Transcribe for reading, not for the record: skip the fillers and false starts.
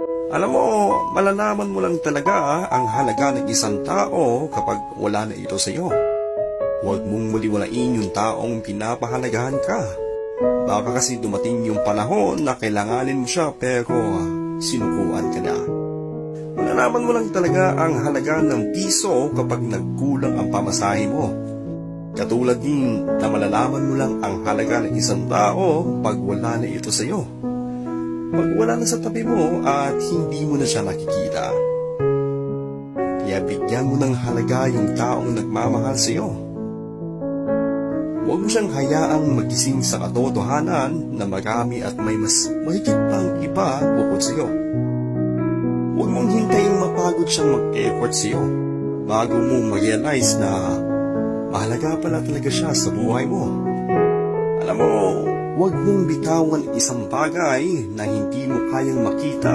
Alam mo, malalaman mo lang talaga ang halaga ng isang tao kapag wala na ito sa iyo. Huwag mong maliwalain yung taong pinapahalagahan ka. Baka kasi dumating yung panahon na kailanganin mo siya pero sinukuan ka na. Malalaman mo lang talaga ang halaga ng piso kapag nagkulang ang pamasahe mo. Katulad din na malalaman mo lang ang halaga ng isang tao pag wala na ito sa iyo. Pag wala na sa tabi mo at hindi mo na siya nakikita. Kaya bigyan mo ng halaga yung taong nagmamahal sa iyo. Huwag mo siyang hayaang magising sa katotohanan na marami at may mas mahigit pang iba bukod sa iyo. Huwag mong hintayin mapagod siyang mag-effort sa iyo bago mo ma-realize na mahalaga pala talaga siya sa buhay mo. Alam mo, huwag mong bitawan isang bagay na hindi mo kayang makita